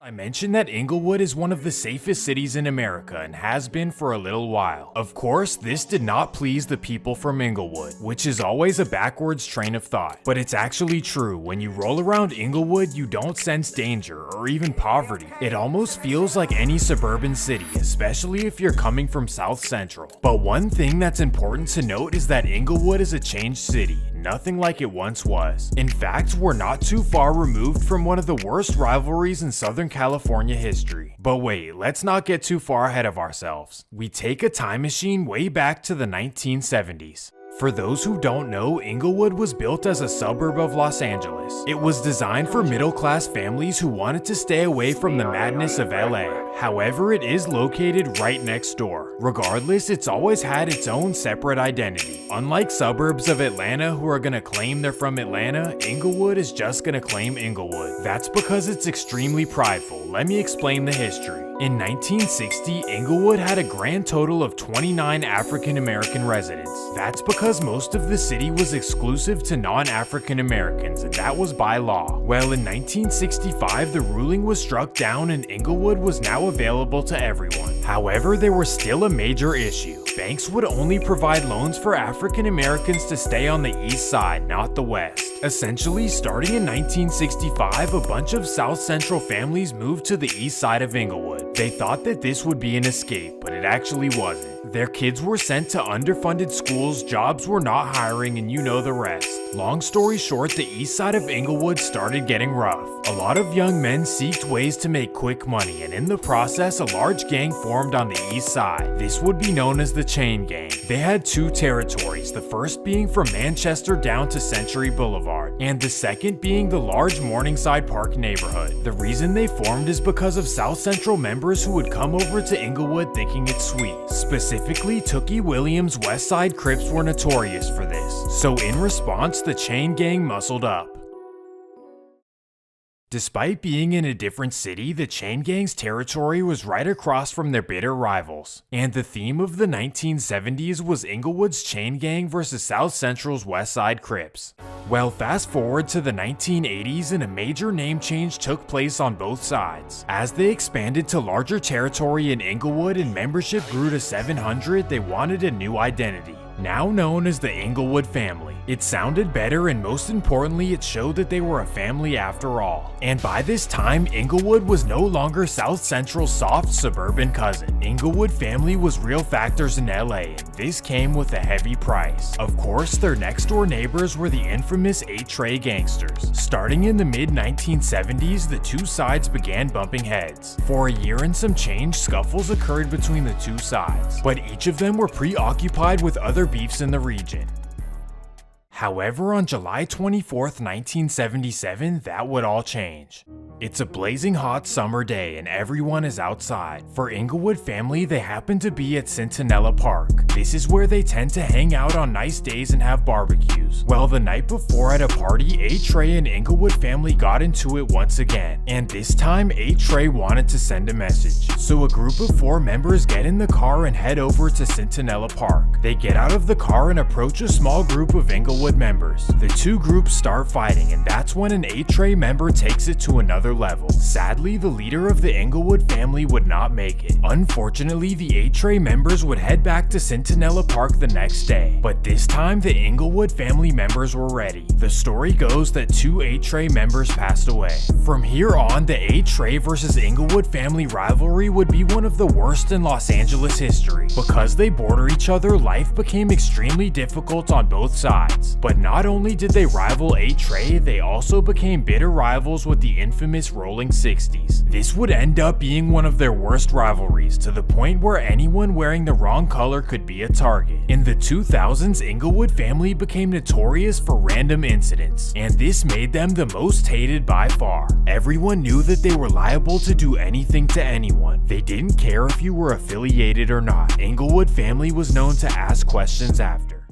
I mentioned that Inglewood is one of the safest cities in America and has been for a little while. Of course, this did not please the people from Inglewood, which is always a backwards train of thought. But it's actually true. When you roll around Inglewood, you don't sense danger or even poverty. It almost feels like any suburban city, especially if you're coming from South Central. But one thing that's important to note is that Inglewood is a changed city. Nothing like it once was. In fact, we're not too far removed from one of the worst rivalries in Southern California history. But wait, let's not get too far ahead of ourselves. We take a time machine way back to the 1970s. For those who don't know, Inglewood was built as a suburb of Los Angeles. It was designed for middle-class families who wanted to stay away from the madness of LA. However, it is located right next door. Regardless, it's always had its own separate identity. Unlike suburbs of Atlanta who are gonna claim they're from Atlanta, Inglewood is just gonna claim Inglewood. That's because it's extremely prideful. Let me explain the history. In 1960, Inglewood had a grand total of 29 African American residents. That's because most of the city was exclusive to non-African Americans, and that was by law. Well, in 1965, the ruling was struck down and Inglewood was now available to everyone. However, there was still a major issue. Banks would only provide loans for African Americans to stay on the east side, not the west. Essentially, starting in 1965, a bunch of South Central families moved to the east side of Inglewood. They thought that this would be an escape, but it actually wasn't. Their kids were sent to underfunded schools, jobs were not hiring, and you know the rest. Long story short, the east side of Inglewood started getting rough. A lot of young men sought ways to make quick money, and in the process, a large gang formed on the east side. This would be known as the Chain Gang. They had two territories, the first being from Manchester down to Century Boulevard, and the second being the large Morningside Park neighborhood. The reason they formed is because of South Central members who would come over to Inglewood thinking it's sweet. Specifically, Tookie Williams' West Side Crips were notorious for this. So in response, the Chain Gang muscled up. Despite being in a different city, the Chain Gang's territory was right across from their bitter rivals. And the theme of the 1970s was Inglewood's Chain Gang versus South Central's West Side Crips. Well, fast forward to the 1980s and a major name change took place on both sides. As they expanded to larger territory in Inglewood and membership grew to 700, they wanted a new identity. Now known as the Inglewood family. It sounded better and most importantly it showed that they were a family after all. And by this time, Inglewood was no longer South Central's soft suburban cousin. Inglewood family was real factors in LA and this came with a heavy price. Of course, their next door neighbors were the infamous 8 Trey gangsters. Starting in the mid-1970s, the two sides began bumping heads. For a year and some change, scuffles occurred between the two sides, but each of them were preoccupied with other beefs in the region. However, on July 24th, 1977, that would all change. It's a blazing hot summer day and everyone is outside. For Inglewood family, they happen to be at Centinela Park. This is where they tend to hang out on nice days and have barbecues. Well, the night before at a party, 8 Trey and Inglewood family got into it once again. And this time, 8 Trey wanted to send a message. So a group of 4 members get in the car and head over to Centinela Park. They get out of the car and approach a small group of Inglewood members. The two groups start fighting and that's when an 8 Trey member takes it to another level. Sadly, the leader of the Inglewood family would not make it. Unfortunately, the 8 Trey members would head back to Centinela Park the next day. But this time, the Inglewood family members were ready. The story goes that 2 8 Trey members passed away. From here on, the 8 Trey versus Inglewood family rivalry would be one of the worst in Los Angeles history. Because they border each other, life became extremely difficult on both sides. But not only did they rival 8 Trey, they also became bitter rivals with the infamous Rolling 60s. This would end up being one of their worst rivalries, to the point where anyone wearing the wrong color could be a target. In the 2000s, Inglewood family became notorious for random incidents, and this made them the most hated by far. Everyone knew that they were liable to do anything to anyone. They didn't care if you were affiliated or not. Inglewood family was known to ask questions after.